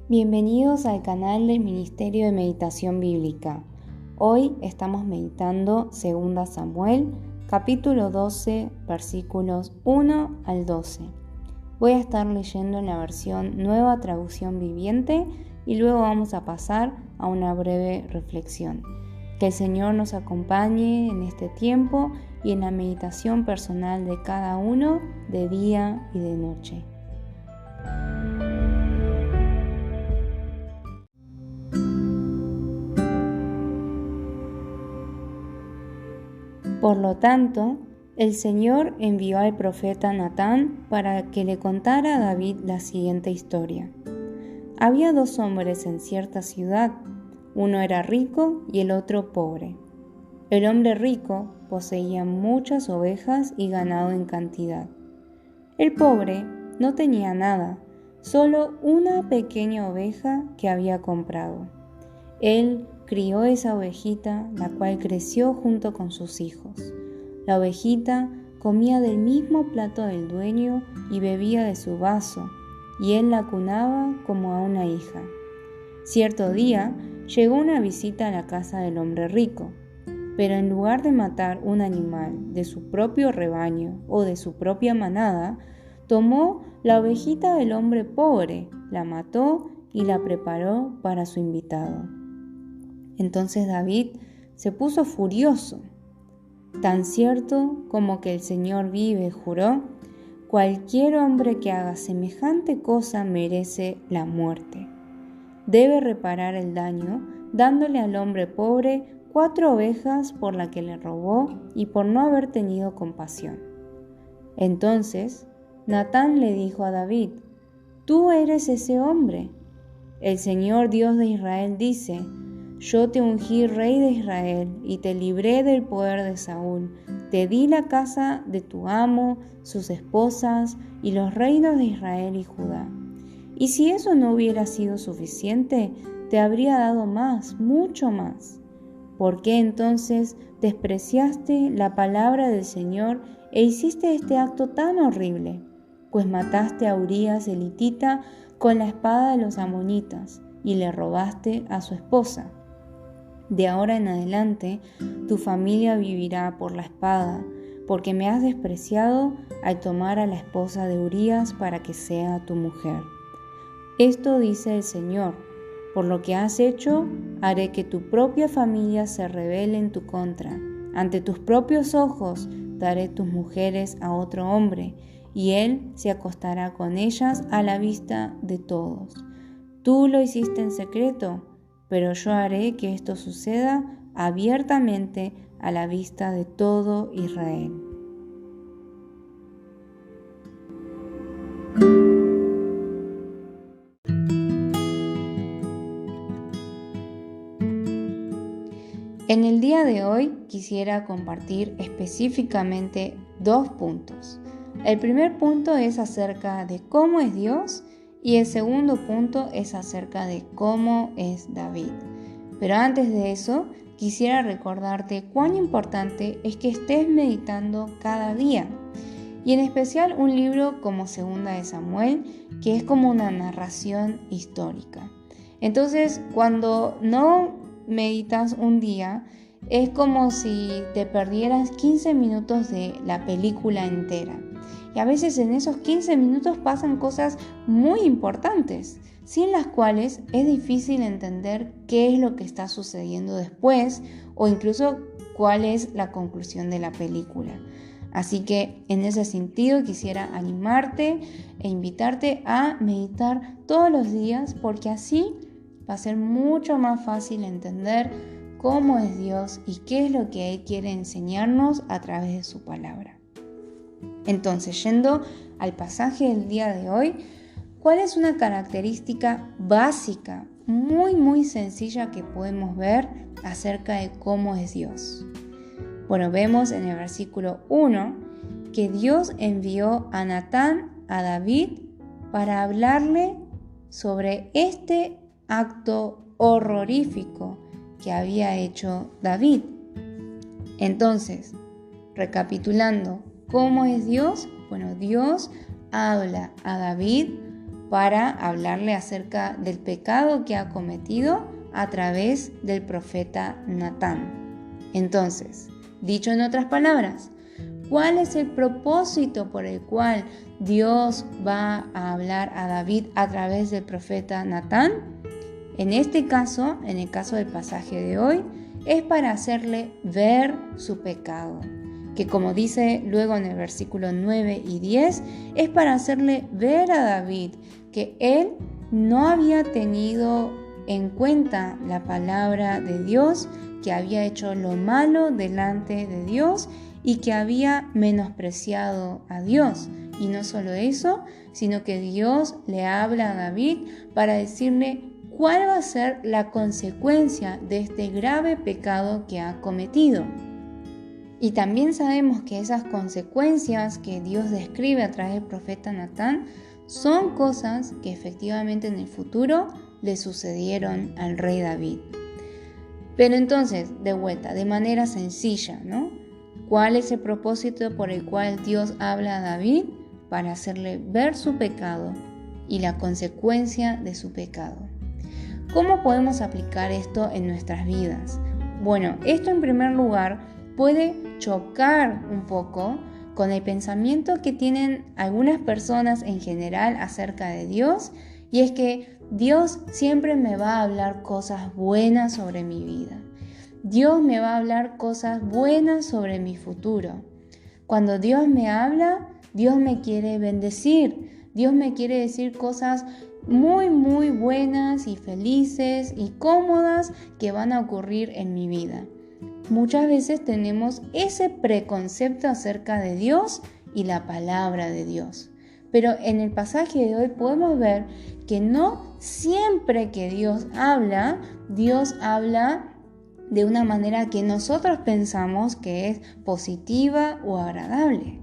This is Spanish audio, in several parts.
Bienvenidos al canal del Ministerio de Meditación Bíblica. Hoy estamos meditando 2 Samuel, capítulo 12, versículos 1 al 12. Voy a estar leyendo en la versión Nueva Traducción Viviente y luego vamos a pasar a una breve reflexión. Que el Señor nos acompañe en este tiempo y en la meditación personal de cada uno de día y de noche. Por lo tanto, el Señor envió al profeta Natán para que le contara a David la siguiente historia. Había 2 hombres en cierta ciudad, uno era rico y el otro pobre. El hombre rico poseía muchas ovejas y ganado en cantidad. El pobre no tenía nada, solo una pequeña oveja que había comprado. Él crió esa ovejita, la cual creció junto con sus hijos. La ovejita comía del mismo plato del dueño y bebía de su vaso, y él la cunaba como a una hija. Cierto día llegó una visita a la casa del hombre rico, pero en lugar de matar un animal de su propio rebaño o de su propia manada, tomó la ovejita del hombre pobre, la mató y la preparó para su invitado. Entonces David se puso furioso. Tan cierto como que el Señor vive, juró, cualquier hombre que haga semejante cosa merece la muerte. Debe reparar el daño dándole al hombre pobre 4 ovejas por la que le robó y por no haber tenido compasión. Entonces Natán le dijo a David, «Tú eres ese hombre. El Señor Dios de Israel dice, yo te ungí rey de Israel y te libré del poder de Saúl. Te di la casa de tu amo, sus esposas y los reinos de Israel y Judá. Y si eso no hubiera sido suficiente, te habría dado más, mucho más. ¿Por qué entonces despreciaste la palabra del Señor e hiciste este acto tan horrible? Pues mataste a Urías el hitita con la espada de los amonitas y le robaste a su esposa. De ahora en adelante, tu familia vivirá por la espada, porque me has despreciado al tomar a la esposa de Urías para que sea tu mujer. Esto dice el Señor, por lo que has hecho, haré que tu propia familia se rebele en tu contra. Ante tus propios ojos daré tus mujeres a otro hombre, y él se acostará con ellas a la vista de todos. Tú lo hiciste en secreto, pero yo haré que esto suceda abiertamente a la vista de todo Israel». En el día de hoy quisiera compartir específicamente 2 puntos. El primer punto es acerca de cómo es Dios y el segundo punto es acerca de cómo es David. Pero antes de eso, quisiera recordarte cuán importante es que estés meditando cada día. Y en especial un libro como 2 Samuel, que es como una narración histórica. Entonces, cuando no meditas un día, es como si te perdieras 15 minutos de la película entera. Y a veces en esos 15 minutos pasan cosas muy importantes, sin las cuales es difícil entender qué es lo que está sucediendo después o incluso cuál es la conclusión de la película. Así que en ese sentido quisiera animarte e invitarte a meditar todos los días, porque así va a ser mucho más fácil entender cómo es Dios y qué es lo que Él quiere enseñarnos a través de su palabra. Entonces, yendo al pasaje del día de hoy, ¿cuál es una característica básica, muy sencilla que podemos ver acerca de cómo es Dios? Bueno, vemos en el versículo 1 que Dios envió a Natán a David para hablarle sobre este acto horrorífico que había hecho David. Entonces, recapitulando, ¿cómo es Dios? Bueno, Dios habla a David para hablarle acerca del pecado que ha cometido a través del profeta Natán. Entonces, dicho en otras palabras, ¿cuál es el propósito por el cual Dios va a hablar a David a través del profeta Natán? En este caso, en el caso del pasaje de hoy, es para hacerle ver su pecado, que como dice luego en el versículo 9 y 10, es para hacerle ver a David que él no había tenido en cuenta la palabra de Dios, que había hecho lo malo delante de Dios y que había menospreciado a Dios. Y no solo eso, sino que Dios le habla a David para decirle cuál va a ser la consecuencia de este grave pecado que ha cometido. Y también sabemos que esas consecuencias que Dios describe a través del profeta Natán son cosas que efectivamente en el futuro le sucedieron al rey David. Pero entonces, de vuelta, de manera sencilla, ¿no? ¿Cuál es el propósito por el cual Dios habla a David? Para hacerle ver su pecado y la consecuencia de su pecado. ¿Cómo podemos aplicar esto en nuestras vidas? Bueno, esto en primer lugar puede chocar un poco con el pensamiento que tienen algunas personas en general acerca de Dios, y es que Dios siempre me va a hablar cosas buenas sobre mi vida. Dios me va a hablar cosas buenas sobre mi futuro. Cuando Dios me habla, Dios me quiere bendecir. Dios me quiere decir cosas muy, muy buenas y felices y cómodas que van a ocurrir en mi vida. Muchas veces tenemos ese preconcepto acerca de Dios y la palabra de Dios. Pero en el pasaje de hoy podemos ver que no siempre que Dios habla de una manera que nosotros pensamos que es positiva o agradable.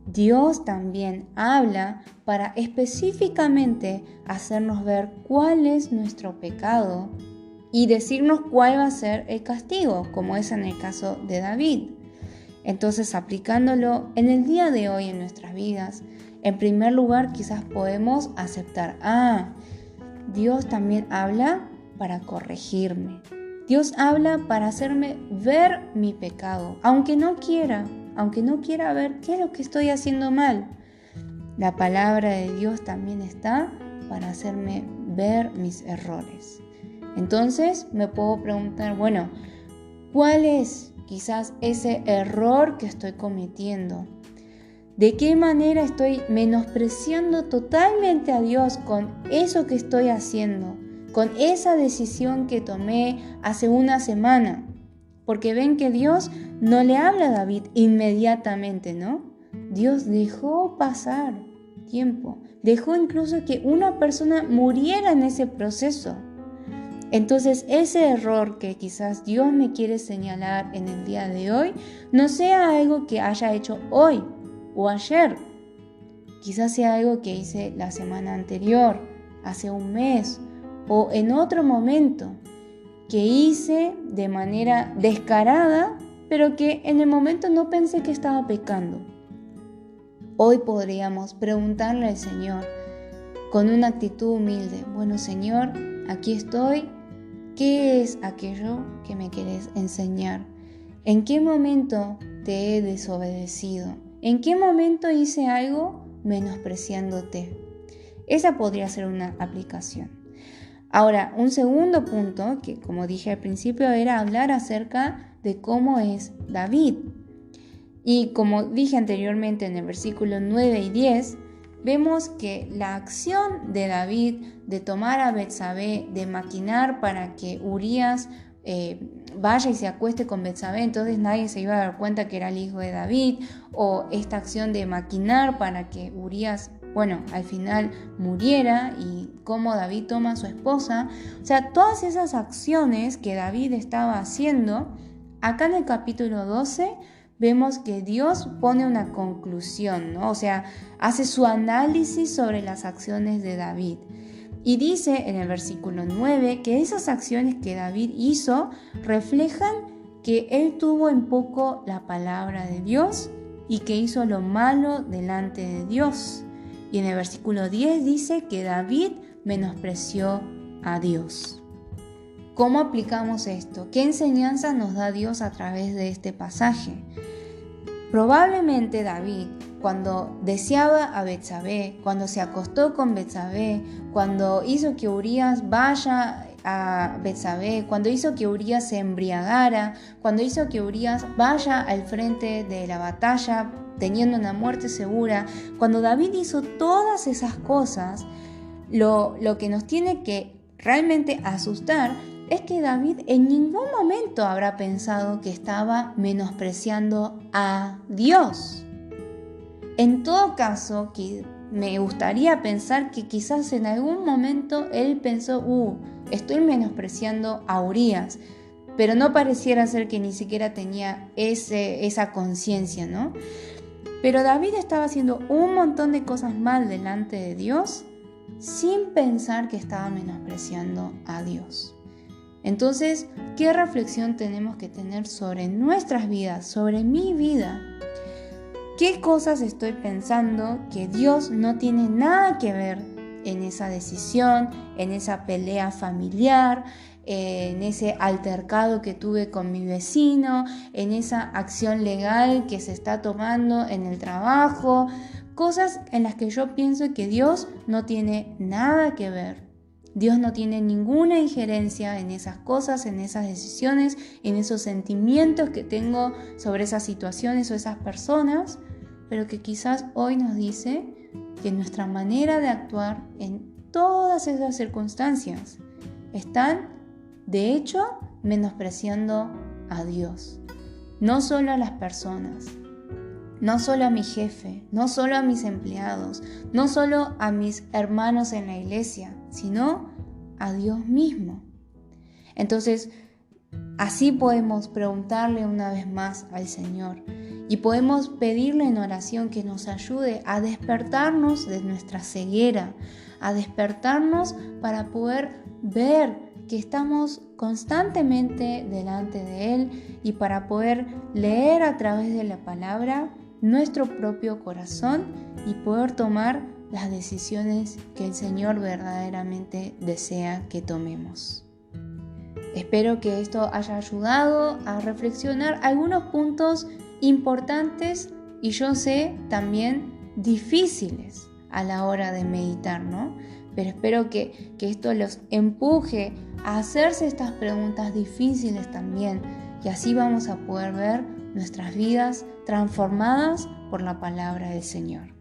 Dios también habla para específicamente hacernos ver cuál es nuestro pecado y decirnos cuál va a ser el castigo, como es en el caso de David. Entonces, aplicándolo en el día de hoy en nuestras vidas, en primer lugar quizás podemos aceptar, Dios también habla para corregirme. Dios habla para hacerme ver mi pecado, aunque no quiera ver qué es lo que estoy haciendo mal. La palabra de Dios también está para hacerme ver mis errores. Entonces me puedo preguntar, bueno, ¿cuál es quizás ese error que estoy cometiendo? ¿De qué manera estoy menospreciando totalmente a Dios con eso que estoy haciendo? Con esa decisión que tomé hace una semana. Porque ven que Dios no le habla a David inmediatamente, ¿no? Dios dejó pasar tiempo. Dejó incluso que una persona muriera en ese proceso. Entonces ese error que quizás Dios me quiere señalar en el día de hoy, no sea algo que haya hecho hoy o ayer. Quizás sea algo que hice la semana anterior, hace un mes o en otro momento, que hice de manera descarada, pero que en el momento no pensé que estaba pecando. Hoy podríamos preguntarle al Señor con una actitud humilde, bueno Señor, aquí estoy, ¿qué es aquello que me querés enseñar? ¿En qué momento te he desobedecido? ¿En qué momento hice algo menospreciándote? Esa podría ser una aplicación. Ahora, un segundo punto, que como dije al principio, era hablar acerca de cómo es David. Y como dije anteriormente en el versículo 9 y 10, vemos que la acción de David de tomar a Betsabé, de maquinar para que Urías vaya y se acueste con Betsabé, entonces nadie se iba a dar cuenta que era el hijo de David, o esta acción de maquinar para que Urías, al final muriera, y cómo David toma a su esposa. O sea, todas esas acciones que David estaba haciendo, acá en el capítulo 12 vemos que Dios pone una conclusión, ¿no? O sea, hace su análisis sobre las acciones de David. Y dice en el versículo 9 que esas acciones que David hizo reflejan que él tuvo en poco la palabra de Dios y que hizo lo malo delante de Dios. Y en el versículo 10 dice que David menospreció a Dios. ¿Cómo aplicamos esto? ¿Qué enseñanza nos da Dios a través de este pasaje? Probablemente David, cuando deseaba a Betsabé, cuando se acostó con Betsabé, cuando hizo que Urías vaya a Betsabé, cuando hizo que Urías se embriagara, cuando hizo que Urías vaya al frente de la batalla teniendo una muerte segura, cuando David hizo todas esas cosas, lo que nos tiene que realmente asustar es que David en ningún momento habrá pensado que estaba menospreciando a Dios. En todo caso, que me gustaría pensar que quizás en algún momento él pensó, estoy menospreciando a Urías, pero no pareciera ser que ni siquiera tenía esa conciencia, ¿no? Pero David estaba haciendo un montón de cosas mal delante de Dios sin pensar que estaba menospreciando a Dios. Entonces, ¿qué reflexión tenemos que tener sobre nuestras vidas, sobre mi vida? ¿Qué cosas estoy pensando que Dios no tiene nada que ver en esa decisión, en esa pelea familiar, en ese altercado que tuve con mi vecino, en esa acción legal que se está tomando en el trabajo? Cosas en las que yo pienso que Dios no tiene nada que ver. Dios no tiene ninguna injerencia en esas cosas, en esas decisiones, en esos sentimientos que tengo sobre esas situaciones o esas personas, pero que quizás hoy nos dice que nuestra manera de actuar en todas esas circunstancias están, de hecho, menospreciando a Dios. No solo a las personas, no solo a mi jefe, no solo a mis empleados, no solo a mis hermanos en la iglesia, sino a Dios mismo. Entonces, así podemos preguntarle una vez más al Señor y podemos pedirle en oración que nos ayude a despertarnos de nuestra ceguera, a despertarnos para poder ver que estamos constantemente delante de Él y para poder leer a través de la palabra nuestro propio corazón y poder tomar las decisiones que el Señor verdaderamente desea que tomemos. Espero que esto haya ayudado a reflexionar algunos puntos importantes y yo sé también difíciles a la hora de meditar, ¿no? Pero espero que esto los empuje a hacerse estas preguntas difíciles también y así vamos a poder ver nuestras vidas transformadas por la palabra del Señor.